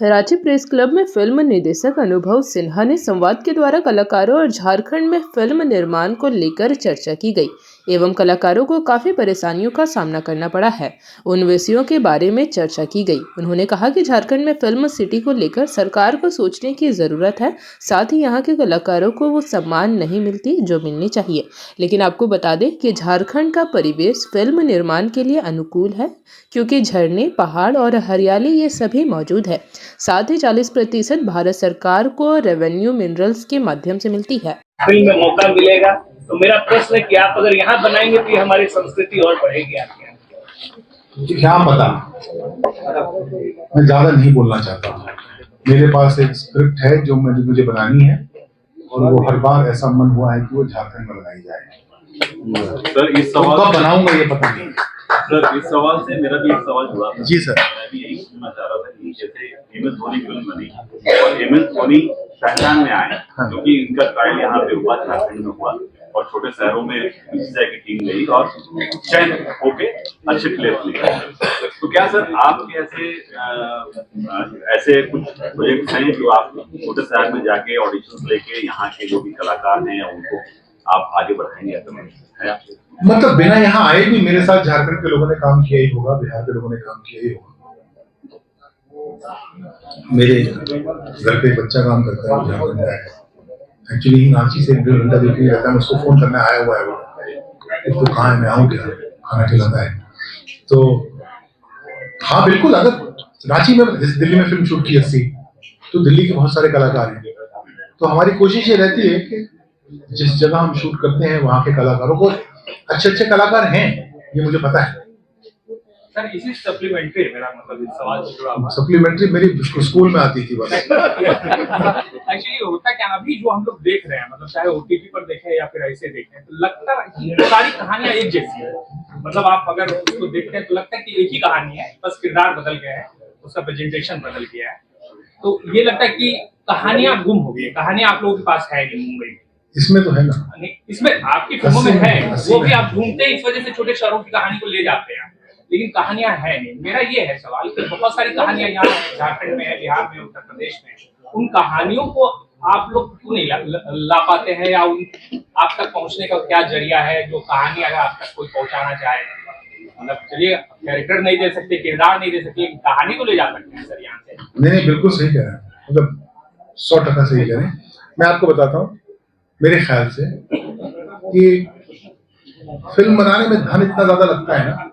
Ranchi press club में film निदेशक अनुभव सिन्हा ने संवाद के द्वारा कलाकारों और झारखंड में फिल्म निर्माण को लेकर चर्चा की गई एवं कलाकारों को काफी परेशानियों का सामना करना पड़ा है। उन विषयों के बारे में चर्चा की गई। उन्होंने कहा कि झारखंड में फिल्म सिटी को लेकर सरकार को सोचने की जरूरत है। साथ ही यहाँ के कलाकारों को वो सम्मान नहीं मिलती जो मिलनी चाहिए। लेकिन आपको बता दें कि झारखंड का परिवेश फिल्म निर्माण के लिए अनुकूल है, क्योंकि झरने, पहाड़ और हरियाली ये सभी मौजूद है। साथ ही 40% भारत सरकार को रेवेन्यू मिनरल्स के माध्यम से मिलती है। फिल्म में मौका मिलेगा तो मेरा प्रश्न है कि आप अगर यहाँ बनाएंगे तो ये हमारी संस्कृति और बढ़ेगी आपके यहाँ। क्या पता, मैं ज्यादा नहीं बोलना चाहता हूँ। मेरे पास एक स्क्रिप्ट है जो मुझे बनानी है और वो हर बार ऐसा मन हुआ है कि वो झारखंड में बनाई जाए। सर इस सवाल कब बनाऊंगा ये पता नहीं। सर इस सवाल से मेरा भी एक सवाल जुड़ा था। जी सर, मैं भी यही सुनना चाह रहा था कि जैसे MS धोनी फिल्म बनी और MS धोनी पहचान में आए, क्योंकि इनका ट्रायल यहाँ पे हुआ, झारखंड में हुआ और छोटे शहरों में बीसीसीआई की टीम गई और चयन होके अच्छे प्लेयर निकले। तो क्या सर आपके ऐसे कुछ प्रोजेक्ट हैं जो आप छोटे शहर में जाके ऑडिशन लेके यहाँ के जो भी कलाकार हैं उनको आप आगे बढ़ाएंगे? ऐसा मतलब बिना यहाँ आए भी मेरे साथ झारखंड के लोगों ने काम किया ही होगा, बिहार के लोगों ने काम किया ही होगा। मेरे घर पे एक बच्चा काम करता है, झारखंड का है। एक्चुअली रांची से घंटा देखने रहता है, उसको फोन करना आया हुआ है वो, तो कहाँ है, मैं आऊँ क्या, खाना खिलाता है। तो हाँ बिल्कुल, अगर रांची में जैसे दिल्ली में फिल्म शूट की 80, तो दिल्ली के बहुत सारे कलाकार हैं। तो हमारी कोशिश ये रहती है कि जिस जगह हम शूट करते हैं वहाँ के कलाकारों को, अच्छे कलाकार हैं ये मुझे पता है। सर इसी सप्लीमेंट्री, मेरा मतलब इस सवाल से जुड़ा हुआ सप्लीमेंट्री मेरी स्कूल में आती थी बस। एक्चुअली होता क्या, अभी जो हम लोग देख रहे हैं, मतलब चाहे OTT पर देखें या फिर ऐसे देखें, तो लगता है कि सारी कहानियां एक जैसी है। मतलब आप अगर उसको देखते हैं तो लगता है कि एक ही कहानी है, बस किरदार बदल गए हैं, उसका प्रेजेंटेशन बदल गया है। तो ये लगता है कि कहानियां गुम हो गई, कहानियां आप लोगों के पास है नहीं मुंबई में। इसमें तो है ना, इसमें आपकी फिल्मों में है, वो भी आप ढूंढते हैं, इस वजह से छोटे शहरों की कहानी को ले जाते हैं, लेकिन कहानियां है नहीं। मेरा ये है सवाल कि बहुत सारी कहानियां यहाँ झारखंड में है, बिहार में, उत्तर प्रदेश में, उन कहानियों को आप लोग क्यों नहीं ला पाते हैं, या उन आप तक पहुंचने का क्या जरिया है जो कहानी अगर आप तक कोई पहुंचाना चाहे? मतलब चलिए कैरेक्टर नहीं दे सकते, किरदार नहीं दे सकते, कहानी तो ले जा सकते हैं सर यहाँ से। नहीं बिल्कुल सही कह रहे हैं, मतलब 100% सही कह रहे हैं। मैं आपको बताता हूँ, मेरे ख्याल से कि फिल्म बनाने में धन इतना ज्यादा लगता है ना,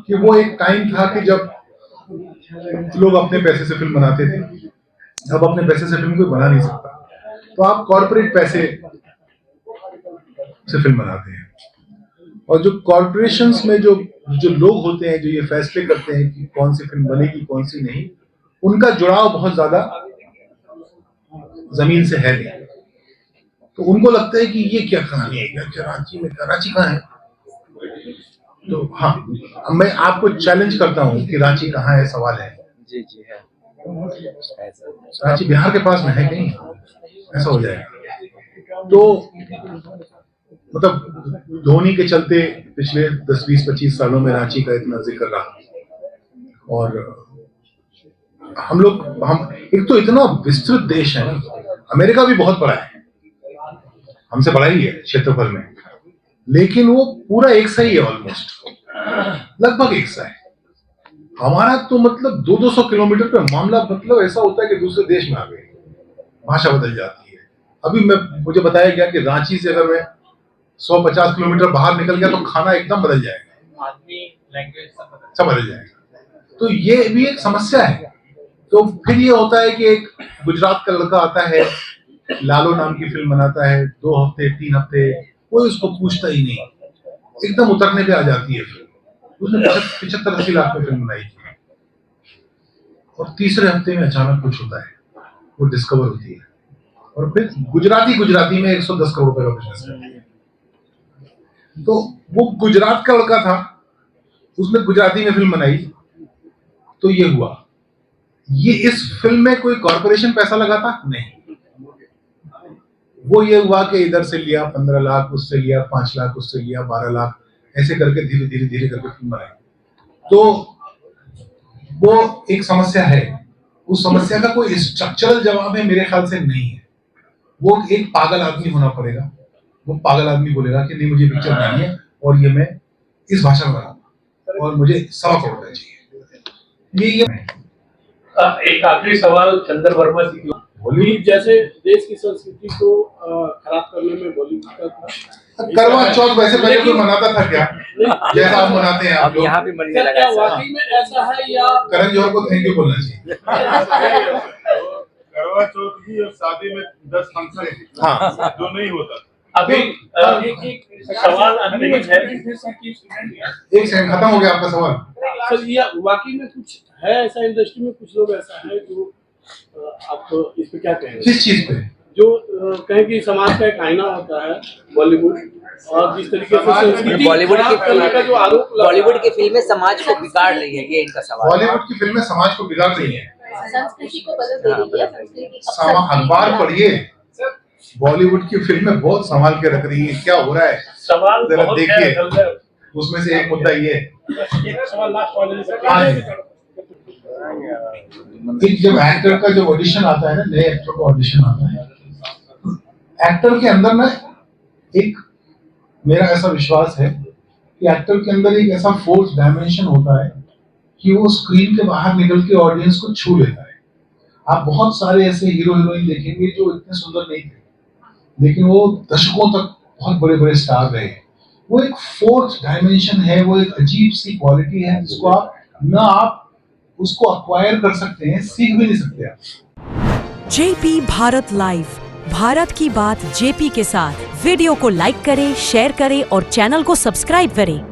कि वो एक टाइम था कि जब लोग अपने पैसे से फिल्म बनाते थे। अब अपने पैसे से फिल्म कोई बना नहीं सकता, तो आप कॉर्पोरेट पैसे से फिल्म बनाते हैं। और जो कॉर्पोरेशंस में जो लोग होते हैं, जो ये फैसले करते हैं कि कौन सी फिल्म बनेगी कौन सी नहीं, उनका जुड़ाव बहुत ज्यादा जमीन से है नहीं। तो उनको लगता है कि ये क्या कहानी है, क्या रांची में, रांची कहाँ है। तो हाँ, मैं आपको चैलेंज करता हूँ कि रांची कहाँ है, सवाल है। जी है, रांची बिहार के पास में है कहीं, ऐसा हो जाएगा। तो मतलब धोनी के चलते पिछले 10, 20, 25 सालों में रांची का इतना जिक्र रहा। और हम एक तो इतना विस्तृत देश है, अमेरिका भी बहुत बड़ा है, हमसे बड़ा ही है क्षेत्रफल में, लेकिन वो पूरा एक सा ही है, ऑलमोस्ट लगभग एक सा है। हमारा तो मतलब 200-200 किलोमीटर पे मामला, मतलब ऐसा होता है कि दूसरे देश में आ गए, भाषा बदल जाती है। अभी मुझे बताया गया कि रांची से अगर मैं 150 किलोमीटर बाहर निकल गया तो खाना एकदम बदल जाएगा, आदमी, लैंग्वेज सब बदल जाएगा। तो ये भी एक समस्या है। तो फिर ये होता है कि एक गुजरात का लड़का आता है, लालो नाम की फिल्म बनाता है, 2 हफ्ते 3 हफ्ते कोई उसको पूछता ही नहीं, एकदम उतरने पे आ जाती है फिल्म। उसने 75-80 लाख में फिल्म बनाई थी, और तीसरे हफ्ते में अचानक कुछ होता है, वो डिस्कवर होती है, और फिर गुजराती में 110 करोड़ रुपए का बिजनेस करती है। तो वो गुजरात का लड़का था, उसने गुजराती में फिल्म बनाई, तो ये हुआ। ये इस फिल्म में कोई कॉर्पोरेशन पैसा लगाता नहीं, वो ये हुआ कि इधर से लिया 15 लाख, उससे लिया 5 लाख, उससे लिया 12 लाख, ऐसे करके धीरे करके फिल्म बनाई। तो वो एक समस्या है। उस समस्या का कोई स्ट्रक्चरल जवाब है मेरे ख्याल से नहीं है। वो एक पागल आदमी होना पड़ेगा, वो पागल आदमी बोलेगा कि नहीं मुझे पिक्चर बनानी है और ये मैं इस भाषा में बनाऊंगा और मुझे 1.25 करोड़ रुपए चाहिए। ये एक आखिरी सवाल चंदर वर्मा जी की। बॉलीवुड जैसे देश की संस्कृति को खराब करने में बॉलीवुड का था। करवा चौथ वैसे पहले कोई मनाता था क्या, जैसा आप मनाते हैं आप लोग? यहाँ भी मनने क्या लगा क्या ऐसा। वाकई में ऐसा है या करण जौहर को थैंक यू बोलना चाहिए। करवा चौथ की और शादी में 10 फंक्शन हाँ जो नहीं होता। अभी एक सवाल अंतिम है एक सेकंड, खत्म हो गया आपका सवाल। सर, ये वाकई में कुछ है ऐसा, इंडस्ट्री में कुछ लोग ऐसा है जो आप इस पे क्या कहेंगे? किस चीज पे? जो कहें कि समाज का एक आईना होता है बॉलीवुड, और जिस तरीके से संस्कृति बॉलीवुड खराब करने का जो आरोप लगा- बॉलीवुड की फिल्में समाज को बिगाड़ रही है, ये इनका सवाल है। बॉलीवुड की फिल्में समाज को बिगाड़ रही है। संस्कृति को बदल दे रही है। संस्कृति अखबार पढ़िए, बॉलीवुड की फिल्में बहुत संभाल के रख रही है। क्या हो रहा है सवाल जरा बहुत है, देखिए। असल में। उसमें से एक मुद्दा ये एक सवाल लास्ट वाले से हाँ जी। कि जब एक्टर का जब ऑडिशन आता है ना, नए एक्टर का ऑडिशन आता है, एक्टर के अंदर ना एक, मेरा ऐसा विश्वास है कि एक्टर के अंदर एक ऐसा फोर्स डायमेंशन होता है कि वो स्क्रीन के बाहर निकल के ऑडियंस को छू लेता है। आप बहुत सारे ऐसे हीरो हीरोइन देखेंगे जो इतने सुंदर नहीं थे, लेकिन वो दशकों तक बहुत बड़े बड़े स्टार रहे। वो एक फोर्थ डायमेंशन है, वो एक अजीब सी क्वालिटी है जिसको आप उसको अक्वायर कर सकते हैं, सीख भी नहीं सकते आप। जेपी भारत लाइव, भारत की बात जेपी के साथ। वीडियो को लाइक करें, शेयर करें और चैनल को सब्सक्राइब करें।